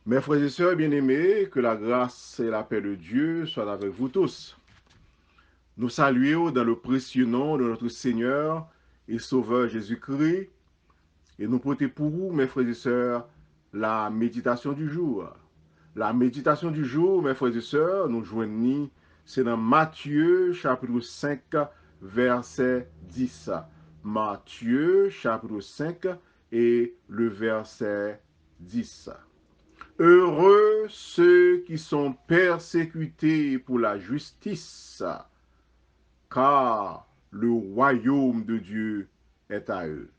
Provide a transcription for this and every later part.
Mes frères et sœurs bien-aimés, que la grâce et la paix de Dieu soient avec vous tous. Nous saluons dans le précieux nom de notre Seigneur et Sauveur Jésus-Christ et nous portons pour vous, mes frères et sœurs, la méditation du jour. La méditation du jour, mes frères et sœurs, nous joignons, c'est dans Matthieu chapitre 5, verset 10. Matthieu chapitre 5 et le verset 10. Heureux ceux qui sont persécutés pour la justice, car le royaume de Dieu est à eux.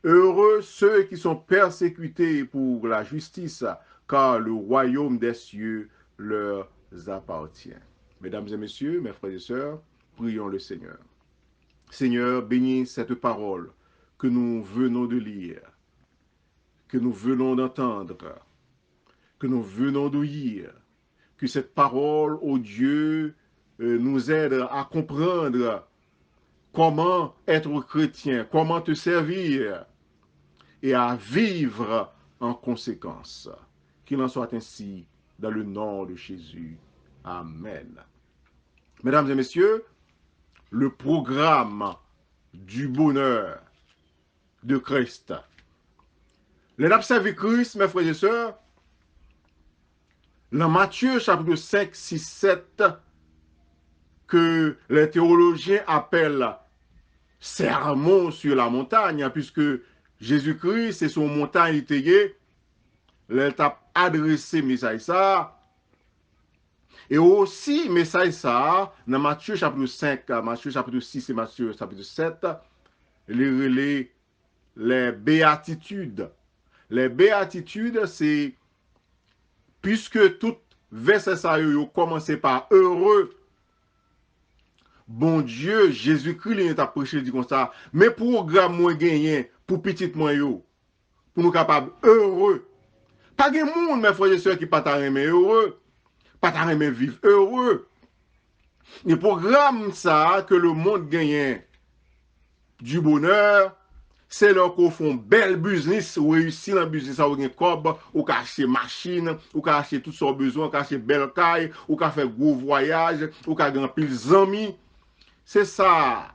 Heureux ceux qui sont persécutés pour la justice, car le royaume des cieux leur appartient. Mesdames et messieurs, mes frères et sœurs, prions le Seigneur. Seigneur, bénis cette parole que nous venons de lire, que nous venons d'entendre, que nous venons d'ouïr, que cette parole, ô Dieu, nous aide à comprendre comment être chrétien, comment te servir et à vivre en conséquence. Qu'il en soit ainsi dans le nom de Jésus. Amen. Mesdames et messieurs, le programme du bonheur de Christ. Les observer Christ, mes frères et sœurs, dans Matthieu chapitre 5, 6, 7, que les théologiens appellent sermon sur la montagne, puisque Jésus-Christ, c'est son montagne étayée, il t'a adressé message ça, et aussi message ça, dans Matthieu chapitre 5, Matthieu chapitre 6 et Matthieu chapitre 7, les béatitudes. Les béatitudes, c'est, puisque tout verset ça, yo commencé par heureux, bon Dieu, Jésus-Christ, il t'a prêché, dit comme ça, mais pour grand moins gagné, pour petit moins yo, pour nous capables heureux. Pas de monde, mes frères et sœurs, qui pas aimer heureux, pas aimer vivre heureux. Le programme ça, que le monde gagne du bonheur, c'est là qu'on fait un bel business, ou réussir dans le business, ou un cob, ou qu'à acheter machine, ou qu'à acheter tout son besoin, ou qu'à acheter belle caille, ou qu'à faire gros voyage, ou qu'à gagner pile amis. C'est ça.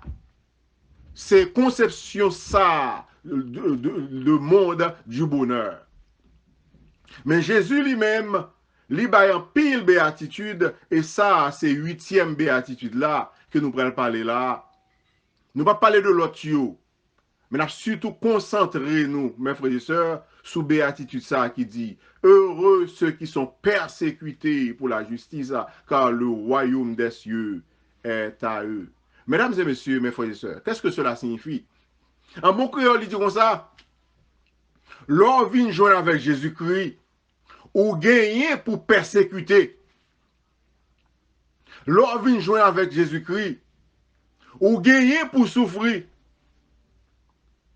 C'est conception ça, le monde du bonheur. Mais Jésus lui-même, lui en pile béatitude, et ça, c'est 8e béatitude là, que nous prenons parler là. Nous ne pas parler de l'autre, mais nous surtout concentrer nous, mes frères et sœurs, sous béatitude ça qui dit, heureux ceux qui sont persécutés pour la justice, car le royaume des cieux est à eux. Mesdames et messieurs, mes frères et sœurs, qu'est-ce que cela signifie? En bon créole, il dit comme ça, l'on vient joindre avec Jésus-Christ, ou gagner pour persécuter. L'on vient joindre avec Jésus-Christ, ou gagner pour souffrir.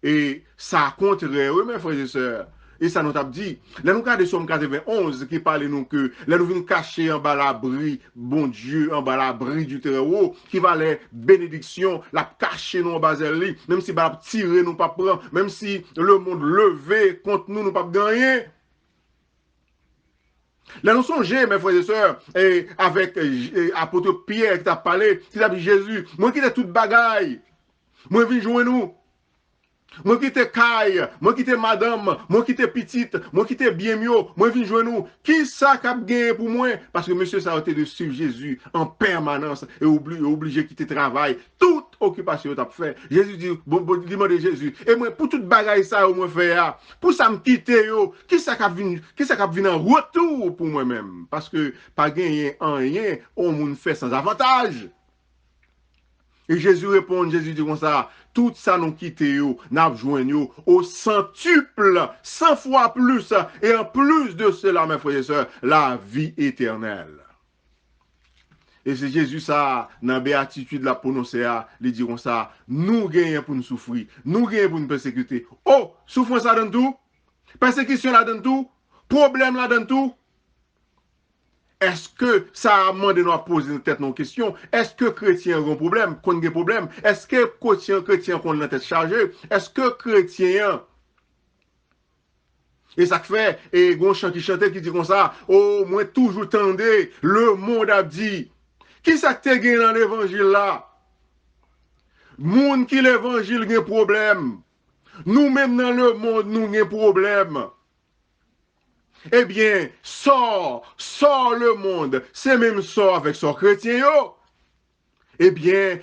Et ça contraire, mes frères et sœurs. Et ça nous a dit, là nous regardons Somme 91 qui parle nous que là nous venons cacher en bas l'abri, bon Dieu, en bas l'abri du Très-Haut, qui va les bénédictions, la cacher nous en bas d'elle, même si va tirer nous pas prendre, même si le monde levé contre nous, nous pas gagner. Là nous songez, mes frères et sœurs, et avec apôtre Pierre qui t'a parlé, qui t'a dit Jésus, moi qui t'ai toute bagaille, moi viens jouer nous. Moi qui te caille, moi qui te madame, moi qui te petite, moi qui te bien mieux, moi viens jouer nous. Qui ça qui a gagné pour moi? Parce que monsieur ça a été de suivre Jésus en permanence et obligé quitter travail. Toute occupation t'a fait. Jésus dit, demande Jésus. Et moi, pour toute bagaille ça, moi fait, pour ça me quitter, qui ça qui a venu en retour pour moi-même? Parce que pas gagner en rien, on monde fait sans avantage. Et Jésus répond, Jésus dit comme ça, tout ça nous quitte, nous joignons au centuple, 100 fois plus, et en plus de cela, mes frères et sœurs, la vie éternelle. Et c'est Jésus ça, dans la béatitude la prononcée, il dit comme ça, nous gagnons pour nous souffrir, nous gagnons pour nous persécuter. Oh, souffrance là dans tout, persécution là dans tout, problème là dans tout. Est-ce que ça a demandé nous à poser tête nos questions? Est-ce que chrétiens ont un problème? Qu'on a des problèmes? Est-ce que chrétiens ont la tête chargée? Est-ce que chrétiens Et ça fait, et gon chant qui chantait qui dit comme ça, oh, moi toujours tendez, le monde a dit. Qui ça te gagne dans l'évangile là? Monde qui l'évangile a un problème. Nous-mêmes dans le monde, nous avons un problème. Eh bien, sort le monde. C'est même sort avec son chrétien, yo. Eh bien,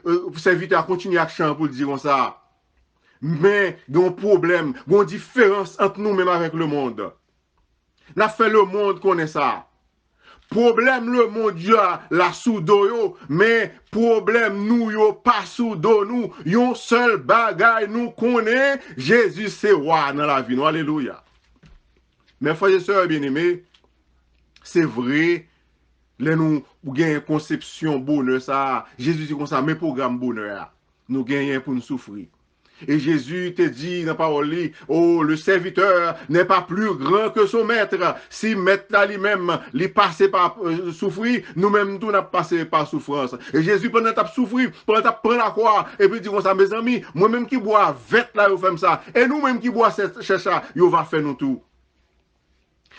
vous invitez à continuer à chanter pour dire comme ça. Mais, il y a un problème, il y a une différence entre nous-mêmes avec le monde. N'a fait le monde connaît ça. Problème le monde a la sous yo, mais problème nous yo pas sous nous. Yon seul bagay nous connaît, Jésus c'est roi dans la vie. Alléluia. Mes frères et sœurs bien-aimés, c'est vrai, les nous gagnons conception bonheur ça. Jésus dit comme ça, mais programme bonheur, nous gagnons pour nous souffrir. Et Jésus te dit dans la parole, oh, le serviteur n'est pas plus grand que son maître. Si maître là lui-même, il passe par souffrir, nous-mêmes, tout n'a passé par souffrance. Et Jésus, pendant que tu souffrir, pendant que tu prends la croix, et puis dit comme ça, mes amis, moi-même qui bois vête là, vous faites ça. Et nous-mêmes qui bois cette ça, vous va faire nous tout.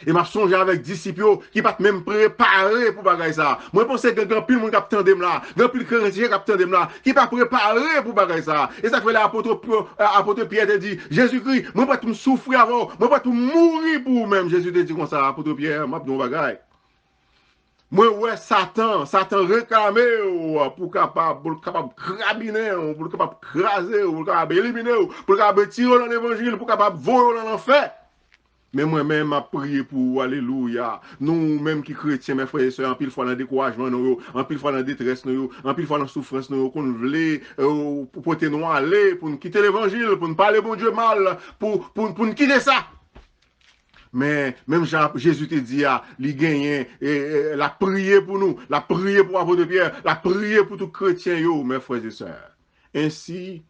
Et m'a songé avec disciples qui pas même préparé pour bagaille ça. Moi pense que grand pile monde qui attendem là, grand pile chrétien qui attendem là, qui pas préparé pour bagaille ça. Et ça fait l'apôtre Pierre te dit Jésus-Christ, moi pas tout souffrir avant, moi pas tout mourir pour vous même. Jésus te dit comme ça, apôtre Pierre, m'a don bagaille. Moi ouais Satan réclamé pour capable crabiner, pour capable craser, pour capable éliminer, pour capable tirer dans l'évangile, pour capable voler dans l'enfer. Mais moi-même, je prié pour, alléluia. Nous-mêmes qui chrétiens, mes frères et sœurs, en pile fois dans le découragement, en pile fois dans la détresse, en pile fois dans la souffrance, qu'on voulait, pour porter nous aller, pour nous quitter l'évangile, pour nous parler bon Dieu mal, pour nous quitter ça. Mais même Jésus te dit, il gagne, la prié pour nous, la prié pour l'apôtre Pierre, la prié pour tous les chrétiens, mes frères et sœurs. Ainsi,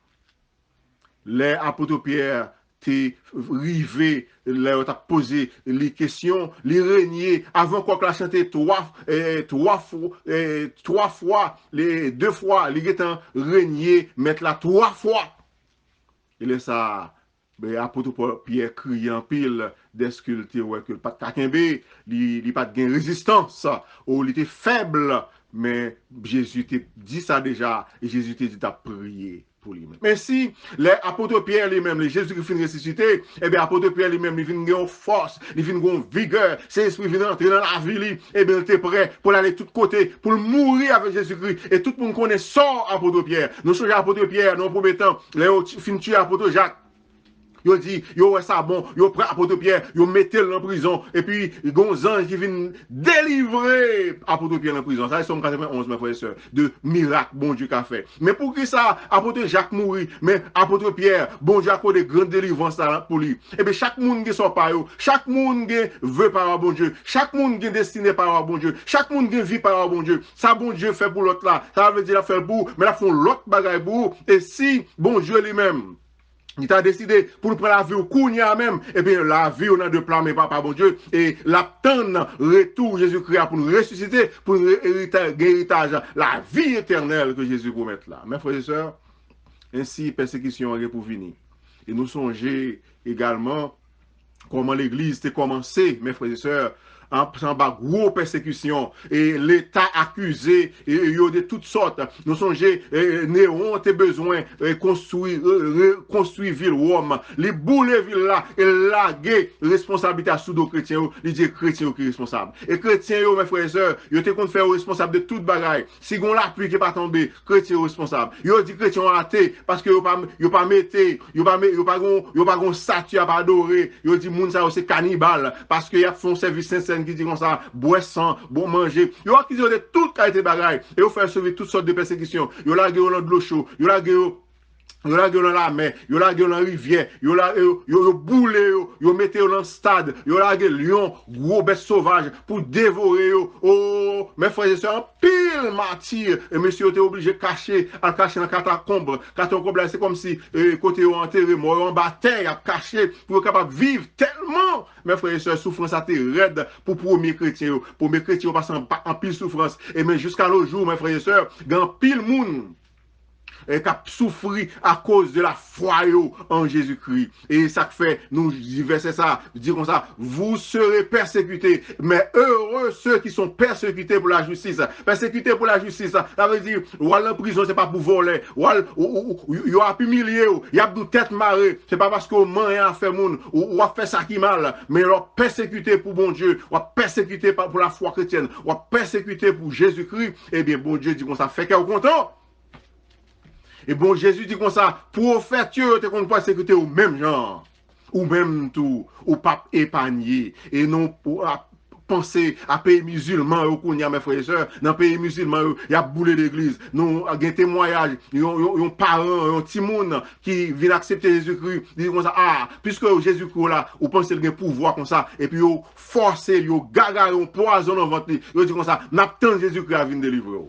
les apôtres Pierre, rivé, t'as posé les questions, les régner, avant qu'on la chanté trois fois, les deux fois, les étant régné, mettre la 3 fois. Et là, ça, apôtre Pierre crie en pile, d'esculter, ouais, que le pas de kakembe, il pas de résistance, ou il était faible, mais Jésus te dit ça déjà, et Jésus te dit t'as prié. Mais si l'apôtre Pierre lui-même, les Jésus qui finit ressuscité, eh bien, l'apôtre Pierre lui-même, il vient de force, il vient de vigueur, c'est l'esprit vient d'entrer dans la vie, eh bien, il était prêt pour aller de tous côtés, pour mourir avec Jésus-Christ. Et tout le monde connaît ça, apôtre Pierre. Nous sommes apôtre Pierre, nous promettons, les fin tuer apôtre Jacques. Yo dit, yo ouais ça bon, yo prend apôtre Pierre, yo mettez en prison, et puis, gon ange qui vient délivrer apôtre Pierre en prison. Ça, c'est Somme 91, mes frères et sœurs, de miracle, bon Dieu qu'a fait. Mais pour qui ça, apôtre Jacques mourit, mais apôtre Pierre, bon Dieu a fait de grandes délivrances pour lui. Et bien, chaque monde qui sort par eux, chaque monde qui veut par bon Dieu, chaque monde qui est destiné par bon Dieu, chaque monde qui vit par bon Dieu. Ça, bon Dieu fait pour l'autre là, ça veut dire la faire pour, mais la font l'autre bagaille pour, et si, bon Dieu lui-même, il t'a décidé pour nous prendre la vie au Kounia même, et bien la vie on a de plan, mais pas bon Dieu, et l'attendre retour Jésus-Christ pour nous ressusciter, pour nous héritage, la vie éternelle que Jésus promet là. Mes frères et sœurs, ainsi persécution est pour venir. Et nous songez également comment l'église a commencé, mes frères et sœurs, en bas gros persécution et l'État accusé et il y a de toutes sortes. Nous songez Néron a besoin de construire ville Rome, les bouler ville là et laguer responsabilité à sous nos chrétiens, les dire chrétiens qui responsable. Et chrétiens mes frères et sœurs, ils ont qu'on faire responsable de toute bagaille. Si on la pluie qui pas tomber, chrétiens responsable. Ils ont dit chrétiens athée parce que ils pas metté, ils pas gon statue à pas adorer. Ils ont dit moun ça c'est cannibale parce que y a font service sincère qui dit comme ça, boire sang, bon manger. Ils ont accusé de toute qualité de bagaille et ils ont fait sauver toutes sortes de persécutions. Ils ont lagué dans de l'eau chaude, ils ont lagué dans la mer, ils ont lagué dans la rivière, ils ont boulé, ils ont mis dans le stade, ils ont lagué lion, gros bête sauvage pour dévorer. Oh, mes frères et sœurs, pile martyr. Et monsieur était obligé de cacher dans la catacombe. Catacombe là, c'est comme si côté enterré, mort en bataille, à cacher pour être capable de vivre tellement. Mes frères et sœurs, souffrance a été raide pour premier chrétien. Pour mes chrétiens, passent en pile souffrance. Et mais jusqu'à nos jours, mes frères et sœurs, dans pile monde. qui a souffert à cause de la foi en Jésus-Christ. Et ça fait, nous, verset ça, dit comme ça, vous serez persécutés, mais heureux ceux qui sont persécutés pour la justice. Persécutés pour la justice, ça veut dire, ou aller en prison, c'est pas pour voler, ou il a humilié, il y a de tête marée, c'est pas parce qu'on ment à faire moun, ou a fait ça qui mal, mais il a persécuté pour bon Dieu, ou a persécuté pour la foi chrétienne, ou a persécuté pour Jésus-Christ, eh bien, bon Dieu dit comme ça, fait qu'elle est content. Et bon, Jésus dit comme ça, pour faire Dieu, tu ne pas persécuter au même genre, ou même tout, ou pas épargner, et non pour penser à pays musulman, mes frères et sœurs, dans le pays musulman, il y a boulé l'église, nous avons un témoignage, il y a un parent, un petit monde qui vient accepter Jésus-Christ, dit comme ça, ah, puisque Jésus-Christ là, vous pensez qu'il a un pouvoir comme ça, et puis vous forcez, vous gagarez, vous poisonnez dans votre vie, vous dit comme ça, n'attendez Jésus-Christ à venir délivrer.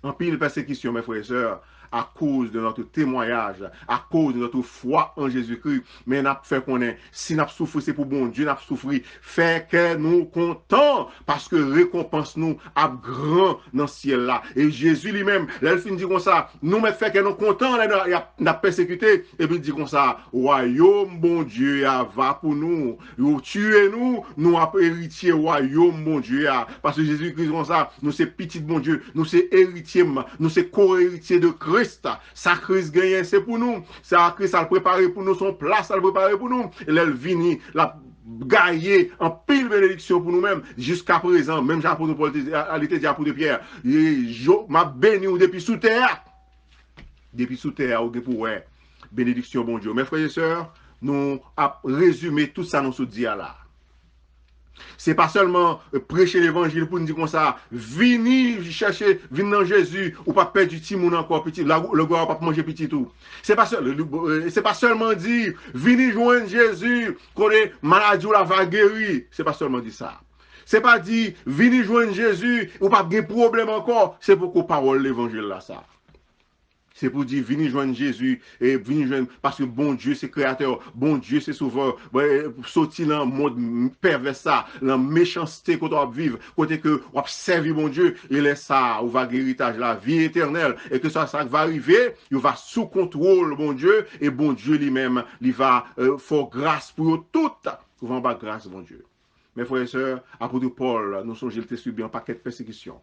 En pile persécution, mes frères et sœurs, à cause de notre témoignage, à cause de notre foi en Jésus-Christ. Mais n'a fait qu'on est, si n'a souffert, c'est pour bon Dieu, n'a souffert, fait que nous contents, parce que récompense nous à grand dans ce ciel-là. Et Jésus lui-même, là, il finit dit comme ça, nous mais fait que nous contents, n'a persécuté, et puis il dit comme ça, royaume bon Dieu, va pour nous, tuez nous, nous avons héritier royaume bon Dieu, parce que Jésus-Christ comme ça, nous c'est petit bon Dieu, nous c'est héritier, nous c'est co-héritier de Christ. Ça Christ gagne, c'est pour nous. Ça Christ a préparé pour nous, son place a préparé pour nous. Et elle vini, la gaillé en pile bénédiction pour nous-mêmes jusqu'à présent. Même Jean-Paul Paul a été dit à de Pierre. M'a béni depuis sous terre. Depuis sous terre, ou pour ouais. Bénédiction, bon Dieu. Mes frères et sœurs, nous avons résumé tout ça dans ce dia là. C'est pas seulement prêcher l'évangile pour nous dire comme ça, venez chercher, venez dans Jésus, ou pas perdre du petit monde encore petit, le gars pas manger petit tout. C'est pas seulement dire, venez joindre Jésus, qu'on est maladie ou la va guérir. C'est pas seulement dire ça. C'est pas dire, venez joindre Jésus, ou pas de problème encore. C'est beaucoup parole l'évangile là, ça. C'est pour dire, venez joindre Jésus, et venez joindre, parce que bon Dieu, c'est créateur, bon Dieu, c'est sauveur, sortir dans le monde pervers ça, dans la méchanceté qu'on doit vivre, côté que on servir bon Dieu, et laisse ça, on va héritage la vie éternelle, et que ça va arriver, il va sous contrôle, bon Dieu, et bon Dieu lui-même, il va faire grâce pour eux toutes, on va en bas grâce, bon Dieu. Mes frères et sœurs, apôtre Paul, nous sommes, il subi un paquet de persécutions.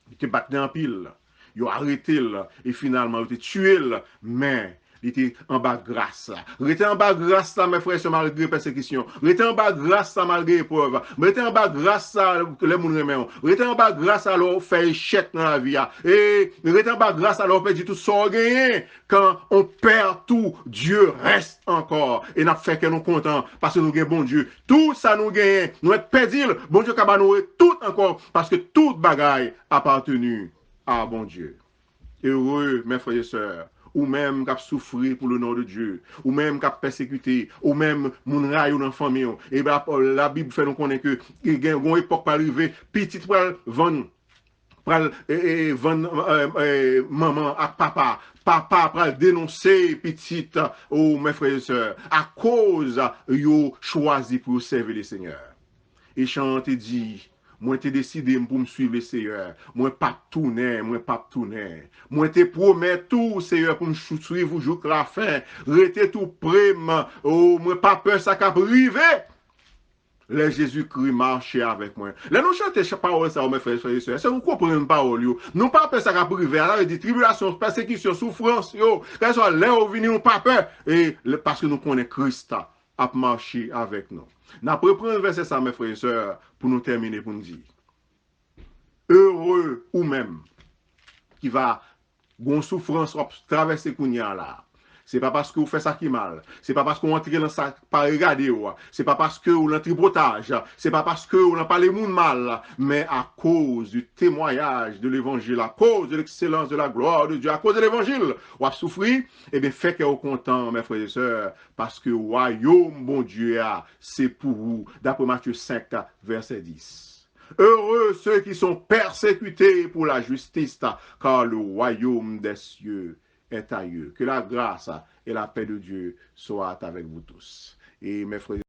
Il était battu en pile. Ils ont arrêté et finalement ils ont tué, mais il était en bas grâce. Il était en bas grâce, mes frères, malgré persécution. Il était en bas grâce, malgré épreuve. Il était en bas grâce, les gens remettent. Il était en bas grâce, alors fait échec dans la vie. Et il était en bas grâce, alors perdu tout ça gagné. Quand on perd tout, Dieu reste encore. Et n'a fait que nous contents parce que nous gagnons bon Dieu. Tout ça nous gagne. Nous sommes perdus. Bon Dieu, nous tout encore parce que toute bagaille appartenu à bon Dieu. Heureux, mes frères et sœurs, ou même qui a souffert pour le nom de Dieu, ou même qui a persécuté, ou même mon rail ou dans la famille. Et bien, la Bible fait nous connaître que il y a une époque pour arriver, petit pour vendre maman à papa. Papa pour dénoncer petite ou mes frères et sœurs, à cause yo choisi pour servir le Seigneur. Et chante et dit, moi t'ai décidé pour me suivre le Seigneur. Moi pas tourner. Moi t'ai promis tout Seigneur pour me suivre jusqu'à la fin. Restez tout prêt, moi pas peur ça qu'a privé. Le Jésus-Christ marchait avec moi. Là, nous chantons ces paroles, ça, mes frères et sœurs. C'est vous comprenez une parole, yo. Nous pas peur ça qu'a privé. Alors, il dit tribulation, persécution, souffrance, yo. Quand soit là, on vient, nous pas peur. Et parce que nous connaissons Christ a marché avec nous. Nous reprenons le verset ça, mes frères et sœurs, pour nous terminer, pour nous dire. Heureux ou même qui va gon souffrance traverser Kounia là. C'est pas parce que vous faites ça qui mal. C'est pas parce qu'on entre dans ça par regarder. C'est pas parce que vous l'entripotage. C'est pas parce que vous n'en parlez monde mal. Mais à cause du témoignage de l'évangile, à cause de l'excellence de la gloire de Dieu, à cause de l'évangile, vous avez souffert. Eh bien, faites que vous content, mes frères et sœurs, parce que le royaume, bon Dieu, c'est pour vous. D'après Matthieu 5, verset 10. Heureux ceux qui sont persécutés pour la justice, car le royaume des cieux est à eux. Que la grâce et la paix de Dieu soient avec vous tous. Et mes frères